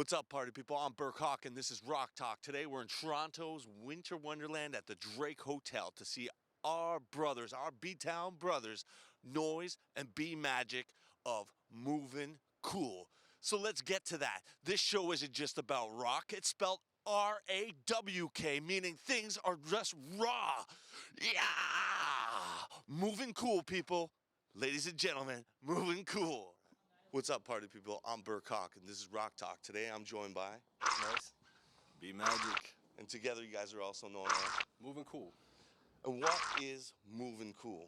What's up, party people? I'm Berk Hawk, and this is Rock Talk. Today we're in Toronto's Winter Wonderland at the Drake Hotel to see our brothers, our B-Town brothers, Noyz and B-Magic of Movin Cool. So let's get to that. This show isn't just about rock. It's spelled R-A-W-K, meaning things are just raw. Yeah! Movin Cool, people. Ladies and gentlemen, Movin Cool. What's up, party people? I'm Berk Hawk, and this is Rock Talk. Today I'm joined by Noyz, B-Magic, and together you guys are also known as Movin Cool. And what is Movin Cool?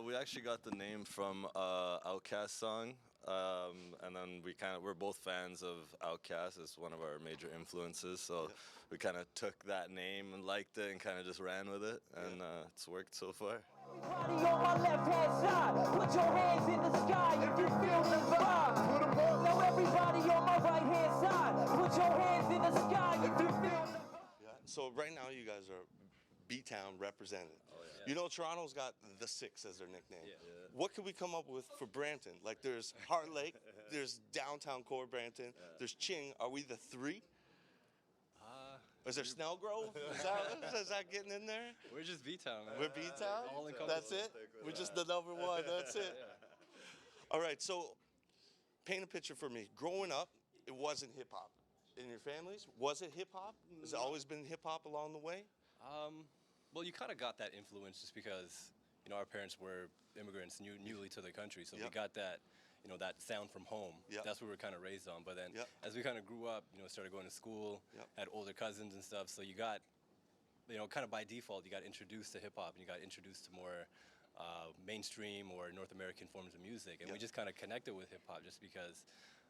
We actually got the name from Outkast song, and then we're both fans of Outkast. It's one of our major influences, so we kind of took that name and liked it and kind of just ran with it, and it's worked so far. Everybody on my left-hand side, put your hands in the sky if you feel the vibe. Now everybody on my right-hand side, put your hands in the sky if you feel the vibe. Yeah. So right now you guys are B-Town represented. Oh, yeah. You know, Toronto's got the Six as their nickname. Yeah. What could we come up with for Brampton? Like there's Heart Lake, there's downtown core Brampton, there's Ching. Are we the three? Is there Snellgrove? Is that getting in there? We're just B-Town, man. We're B-Town? All encompassing. That's it? We're just the number one, that's it. All right, so paint a picture for me. Growing up, it wasn't hip-hop. In your families, was it hip-hop? Has it always been hip-hop along the way? Well, you kind of got that influence just because, you know, our parents were immigrants newly to the country, so we got that, you know, that sound from home. That's what we were kind of raised on. But then as we kind of grew up, you know, started going to school, had older cousins and stuff, so you got, you know, kind of by default, you got introduced to hip-hop and you got introduced to more mainstream or North American forms of music. And we just kind of connected with hip-hop just because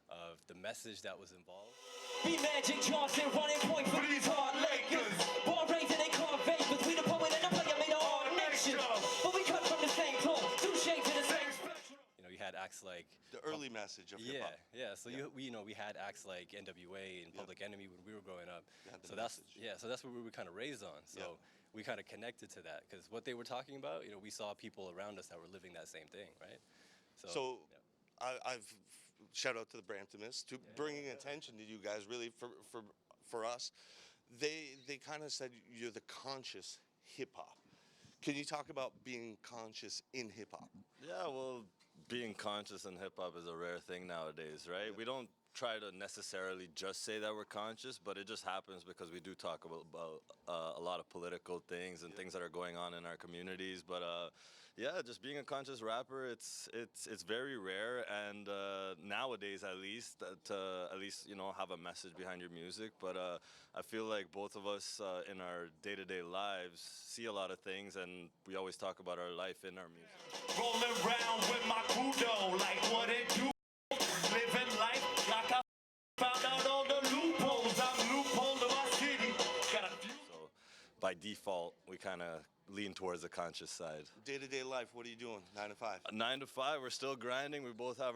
of the message that was involved. B-Magic Johnson running point for these hard Lakers. Born raised in a car vapors. We the poet and the player made of all nations. But we cut from the same cloth, two shades in the same spectrum. You know, you had acts like The early message of hip-hop. So we had acts like NWA and Public Enemy when we were growing up. So that's what we were kind of raised on. So we kind of connected to that because what they were talking about, you know, we saw people around us that were living that same thing, right? So I've shout out to the Bramptonists to bringing attention to you guys. Really, for us, they kind of said you're the conscious hip hop. Can you talk about being conscious in hip hop? Yeah, well, being conscious in hip-hop is a rare thing nowadays, right? We don't try to necessarily just say that we're conscious, but it just happens because we do talk about a lot of political things and things that are going on in our communities. But yeah, just being a conscious rapper, it's very rare, and nowadays at least, you know, have a message behind your music. But I feel like both of us in our day-to-day lives see a lot of things, and we always talk about our life in our music. Rolling around with my kudo, like what it do. Living life like I found out all the loopholes. I'm loophole to my city. Got a few. So by default, we kind of lean towards the conscious side. Day-to-day life, what are you doing? 9 to 5? 9 to 5, we're still grinding. We both have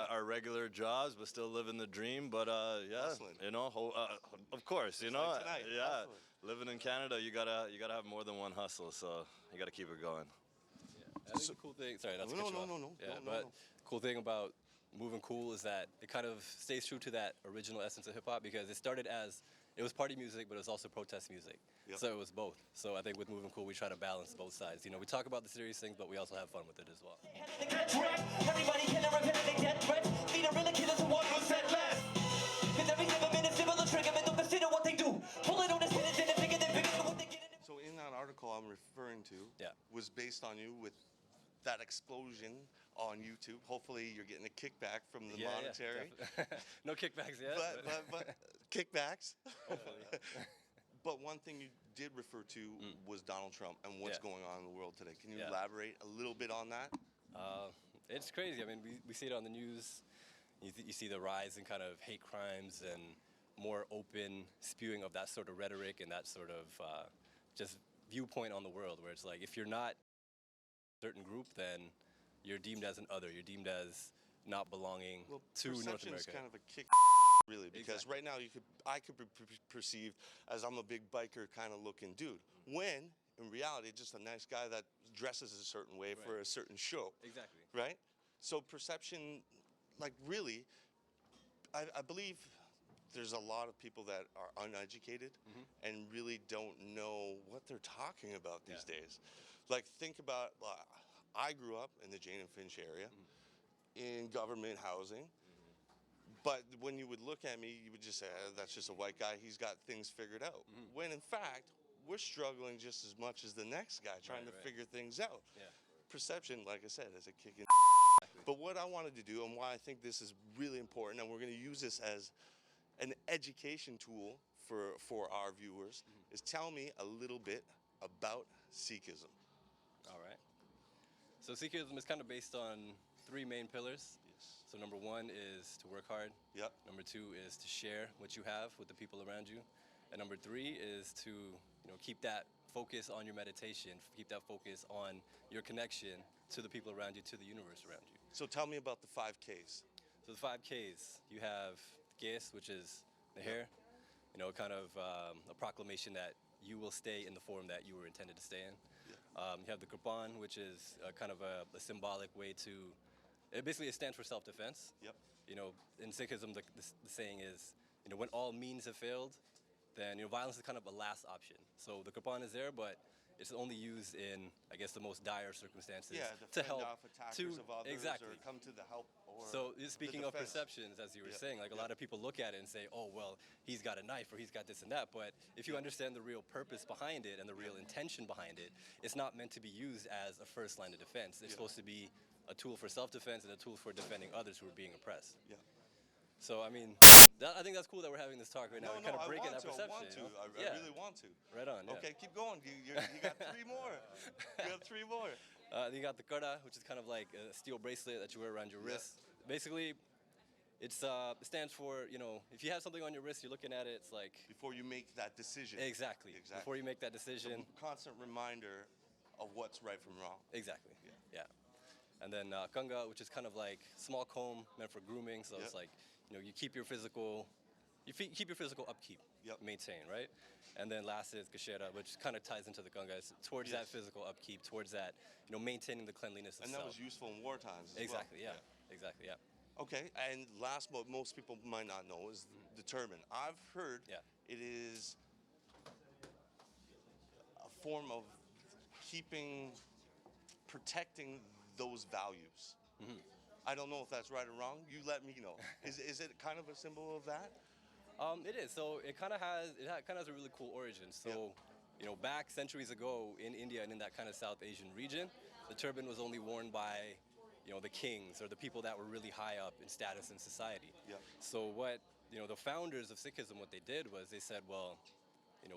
our regular jobs, but still living the dream. But Hustling. you know, of course, you know, like tonight, hustling. Living in Canada, you gotta have more than one hustle. So you gotta keep it going. I think the cool thing, sorry, that's No. cool thing about Movin Cool is that it kind of stays true to that original essence of hip hop because it started as, it was party music, but it was also protest music. So it was both. So I think with Movin Cool, we try to balance both sides. You know, we talk about the serious things, but we also have fun with it as well. Everybody can repent they get threats. Be the real killers who want to set less. Cause every 7 minutes, similar trigger men don't consider what they do. Pull it on the sentence and bigger than what they get in. So in that article I'm referring to was based on you with that explosion on YouTube. Hopefully you're getting a kickback from the monetary. No kickbacks yet. But kickbacks. But one thing you did refer to was Donald Trump and what's going on in the world today. Can you elaborate a little bit on that? It's crazy. I mean, we see it on the news. You see the rise in kind of hate crimes and more open spewing of that sort of rhetoric and that sort of just viewpoint on the world where it's like if you're not a certain group, then you're deemed as an other. You're deemed as not belonging to North America. Perception's kind of a kick, really, because right now I could be perceived as I'm a big biker kind of looking dude, when in reality just a nice guy that dresses a certain way for a certain show. Exactly. Right? So perception, like really, I believe there's a lot of people that are uneducated and really don't know what they're talking about these days. Like, think about, I grew up in the Jane and Finch area in government housing. But when you would look at me, you would just say, that's just a white guy. He's got things figured out. When in fact, we're struggling just as much as the next guy trying to figure things out. Yeah. Perception, like I said, is a kick in. But what I wanted to do and why I think this is really important, and we're going to use this as an education tool for our viewers, is tell me a little bit about Sikhism. All right. So Sikhism is kind of based on 3 main pillars. So number 1 is to work hard. Yep. Number 2 is to share what you have with the people around you. And number 3 is to, keep that focus on your meditation, keep that focus on your connection to the people around you, to the universe around you. So tell me about the 5 Ks. So the 5 Ks, you have Ges, which is the hair, kind of a proclamation that you will stay in the form that you were intended to stay in. You have the Kurban, which is kind of a symbolic way to, it stands for self-defense. Yep. In Sikhism, the saying is, when all means have failed, then violence is kind of a last option. So the Kurban is there, but it's only used in, I guess, the most dire circumstances to help off attackers of others, or come to the help. Or so speaking of defense. Perceptions, as you were saying, like a lot of people look at it and say, oh, well, he's got a knife or he's got this and that. But if you understand the real purpose behind it and the real intention behind it, it's not meant to be used as a first line of defense. It's supposed to be a tool for self-defense and a tool for defending others who are being oppressed. Yeah. So, I mean, I think that's cool that we're having this talk right now. We're kind of breaking that perception. I really want to. Right on, yeah. Okay, keep going. You got 3 more. You got 3 more. You got the kada, which is kind of like a steel bracelet that you wear around your wrist. Basically, it stands for, if you have something on your wrist, you're looking at it, it's like... Before you make that decision. Exactly. Before you make that decision. A constant reminder of what's right from wrong. Exactly. Yeah. And then kanga, which is kind of like small comb meant for grooming. So it's like, you keep your physical upkeep maintained, right? And then last is kashera, which kind of ties into the kanga. It's towards that physical upkeep, towards that, maintaining the cleanliness of self. And that was useful in war times as exactly, well. Exactly, yeah. Okay, and last, what most people might not know is the turban. I've heard it is a form of protecting those values. I don't know if that's right or wrong. You let me know. Is it kind of a symbol of that? It is. So it kind of has a really cool origin. So, back centuries ago in India and in that kind of South Asian region, the turban was only worn by, the kings or the people that were really high up in status in society. So what, the founders of Sikhism, what they did was they said, well,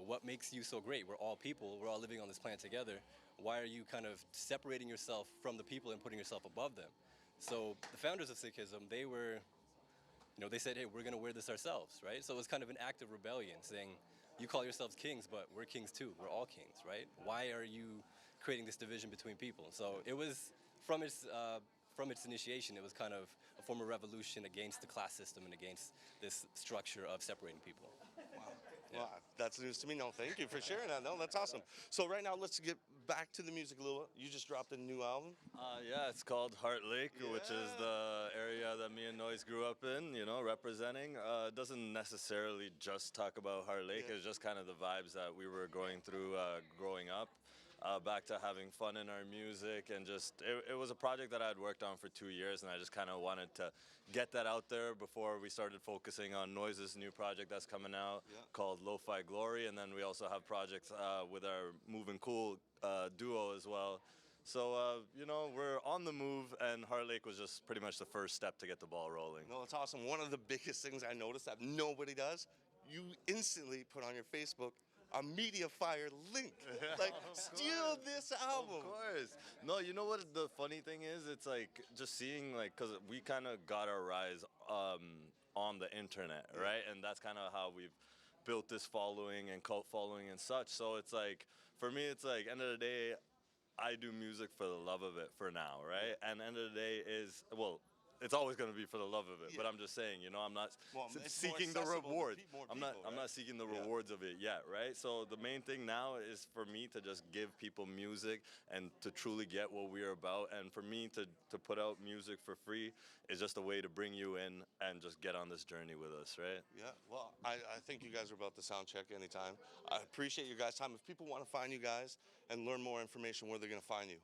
what makes you so great? We're all people. We're all living on this planet together. Why are you kind of separating yourself from the people and putting yourself above them? So the founders of Sikhism, they were, they said, hey, we're going to wear this ourselves, right? So it was kind of an act of rebellion, saying, you call yourselves kings, but we're kings too. We're all kings, right? Why are you creating this division between people? So it was, from its initiation, it was kind of a form of revolution against the class system and against this structure of separating people. Wow, that's news to me. No, thank you for sharing that. No, that's awesome. So right now, let's get back to the music a little. You just dropped a new album. Yeah, it's called Heart Lake, which is the area that me and Noyz grew up in, representing. It doesn't necessarily just talk about Heart Lake. It's just kind of the vibes that we were going through growing up. Back to having fun in our music, and just it was a project that I had worked on for 2 years, and I just kind of wanted to get that out there before we started focusing on Noyz's new project that's coming out called Lo-Fi Glory, and then we also have projects with our Movin Cool duo as well. So we're on the move, and Heart Lake was just pretty much the first step to get the ball rolling. No, it's awesome. One of the biggest things I noticed that nobody does, you instantly put on your Facebook a MediaFire link. Like, steal this album. Of course. No, you know what the funny thing is? It's like just seeing, like, because we kind of got our rise on the internet, right? And that's kind of how we've built this following and cult following and such. So it's like, for me, it's like, end of the day, I do music for the love of it for now, right? And end of the day is, well, it's always going to be for the love of it. But I'm just saying, you know, I'm not seeking the rewards. I'm not seeking the rewards of it yet, right? So the main thing now is for me to just give people music and to truly get what we're about. And for me to put out music for free is just a way to bring you in and just get on this journey with us, right? Yeah, well, I think you guys are about to sound check anytime. I appreciate your guys' time. If people want to find you guys and learn more information, where they're going to find you?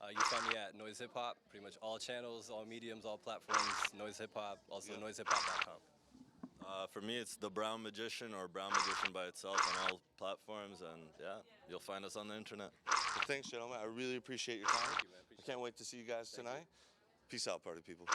You can find me at Noyz Hip Hop, pretty much all channels, all mediums, all platforms, Noyz Hip Hop, also noyzhiphop.com. For me, it's The Brown Magician or Brown Magician by itself on all platforms, and yeah, you'll find us on the internet. Well, thanks, gentlemen. I really appreciate your time. Thank you, man. I can't wait to see you guys tonight. Peace out, party people.